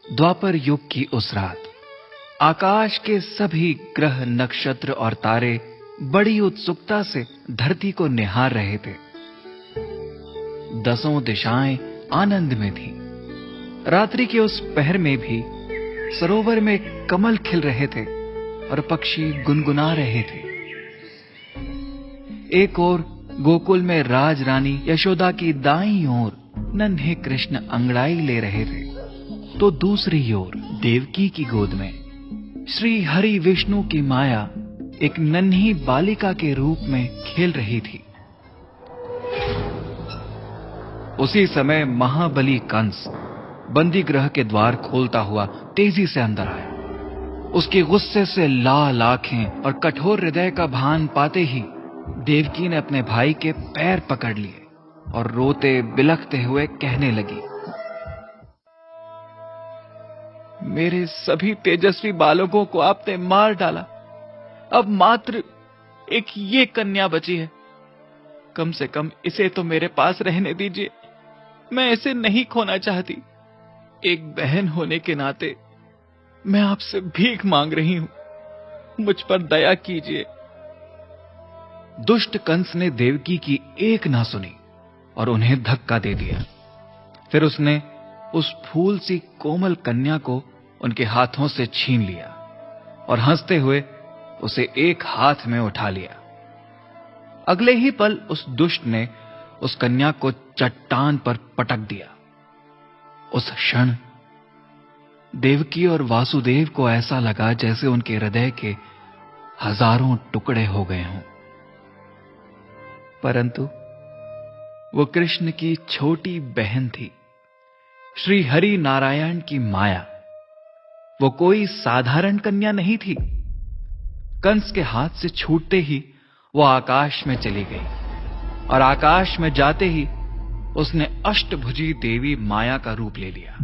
द्वापर युग की उस रात आकाश के सभी ग्रह, नक्षत्र और तारे बड़ी उत्सुकता से धरती को निहार रहे थे। दसों दिशाएं आनंद में थीं। रात्रि के उस पहर में भी सरोवर में कमल खिल रहे थे और पक्षी गुनगुना रहे थे। एक ओर गोकुल में राज रानी यशोदा की दाईं ओर नन्हे कृष्ण अंगड़ाई ले रहे थे, तो दूसरी ओर देवकी की गोद में श्री हरि विष्णु की माया एक नन्ही बालिका के रूप में खेल रही थी। उसी समय महाबली कंस बंदी गृह के द्वार खोलता हुआ तेजी से अंदर आया। उसके गुस्से से लाल आंखें और कठोर हृदय का भान पाते ही देवकी ने अपने भाई के पैर पकड़ लिए और रोते बिलखते हुए कहने लगी, मेरे सभी तेजस्वी बालकों को आपने मार डाला, अब मात्र एक ये कन्या बची है। कम से कम इसे तो मेरे पास रहने दीजिए, मैं इसे नहीं खोना चाहती। एक बहन होने के नाते मैं आपसे भीख मांग रही हूं, मुझ पर दया कीजिए। दुष्ट कंस ने देवकी की एक ना सुनी और उन्हें धक्का दे दिया। फिर उसने उस फूल सी कोमल कन्या को उनके हाथों से छीन लिया और हंसते हुए उसे एक हाथ में उठा लिया। अगले ही पल उस दुष्ट ने उस कन्या को चट्टान पर पटक दिया। उस क्षण देवकी और वासुदेव को ऐसा लगा जैसे उनके हृदय के हजारों टुकड़े हो गए हों। परंतु वो कृष्ण की छोटी बहन थी, श्री हरि नारायण की माया। वो कोई साधारण कन्या नहीं थी। कंस के हाथ से छूटते ही वो आकाश में चली गई और आकाश में जाते ही उसने अष्टभुजी देवी माया का रूप ले लिया,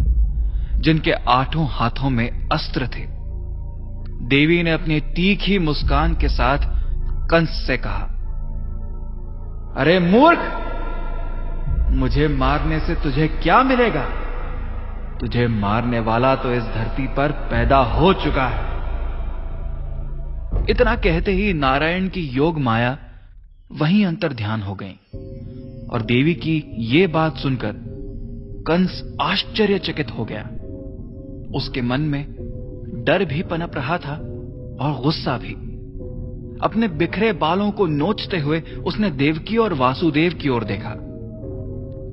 जिनके 8 हाथों में अस्त्र थे। देवी ने अपनी तीखी मुस्कान के साथ कंस से कहा, अरे मूर्ख, मुझे मारने से तुझे क्या मिलेगा? तुझे मारने वाला तो इस धरती पर पैदा हो चुका है। इतना कहते ही नारायण की योग माया वहीं अंतर ध्यान हो गई और देवी की ये बात सुनकर कंस आश्चर्यचकित हो गया। उसके मन में डर भी पनप रहा था और गुस्सा भी। अपने बिखरे बालों को नोचते हुए उसने देवकी और वासुदेव की ओर देखा।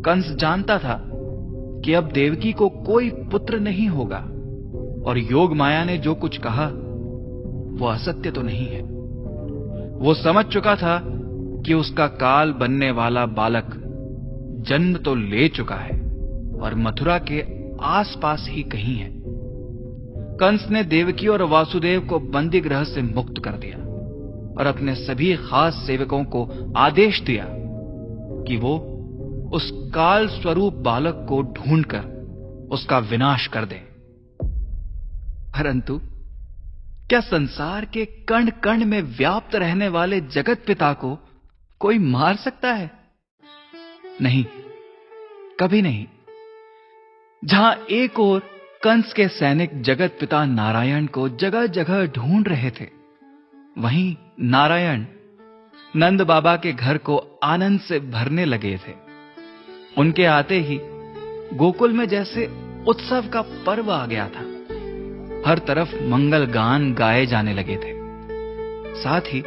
कंस जानता था कि अब देवकी को कोई पुत्र नहीं होगा और योग माया ने जो कुछ कहा वो असत्य तो नहीं है। वो समझ चुका था कि उसका काल बनने वाला बालक जन्म तो ले चुका है और मथुरा के आसपास ही कहीं है। कंस ने देवकी और वासुदेव को बंदी गृह से मुक्त कर दिया और अपने सभी खास सेवकों को आदेश दिया कि वो उस काल स्वरूप बालक को ढूंढकर उसका विनाश कर दें। परंतु क्या संसार के कण कण में व्याप्त रहने वाले जगत पिता को कोई मार सकता है? नहीं, कभी नहीं। जहां एक ओर कंस के सैनिक जगत पिता नारायण को जगह जगह ढूंढ रहे थे, वहीं नारायण नंद बाबा के घर को आनंद से भरने लगे थे। उनके आते ही गोकुल में जैसे उत्सव का पर्व आ गया था। हर तरफ मंगल गान गाए जाने लगे थे। साथ ही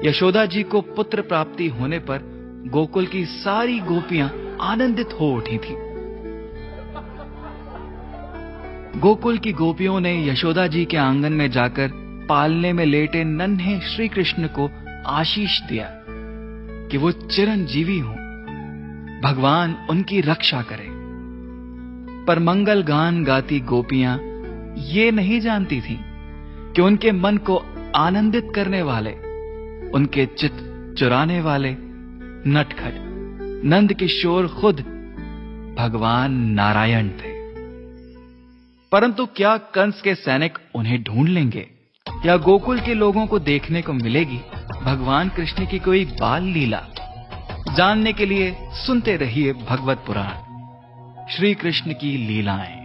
यशोदा जी को पुत्र प्राप्ति होने पर गोकुल की सारी गोपियां आनंदित हो उठी थी। गोकुल की गोपियों ने यशोदा जी के आंगन में जाकर पालने में लेटे नन्हे श्री कृष्ण को आशीष दिया कि वो चिरंजीवी हों, भगवान उनकी रक्षा करे। पर मंगल गान गाती गोपियां ये नहीं जानती थीं कि उनके मन को आनंदित करने वाले, उनके चित्त चुराने वाले नटखट नंद किशोर खुद भगवान नारायण थे। परंतु क्या कंस के सैनिक उन्हें ढूंढ लेंगे या गोकुल के लोगों को देखने को मिलेगी भगवान कृष्ण की कोई बाल लीला? जानने के लिए सुनते रहिए भगवत पुराण श्री कृष्ण की लीलाएं।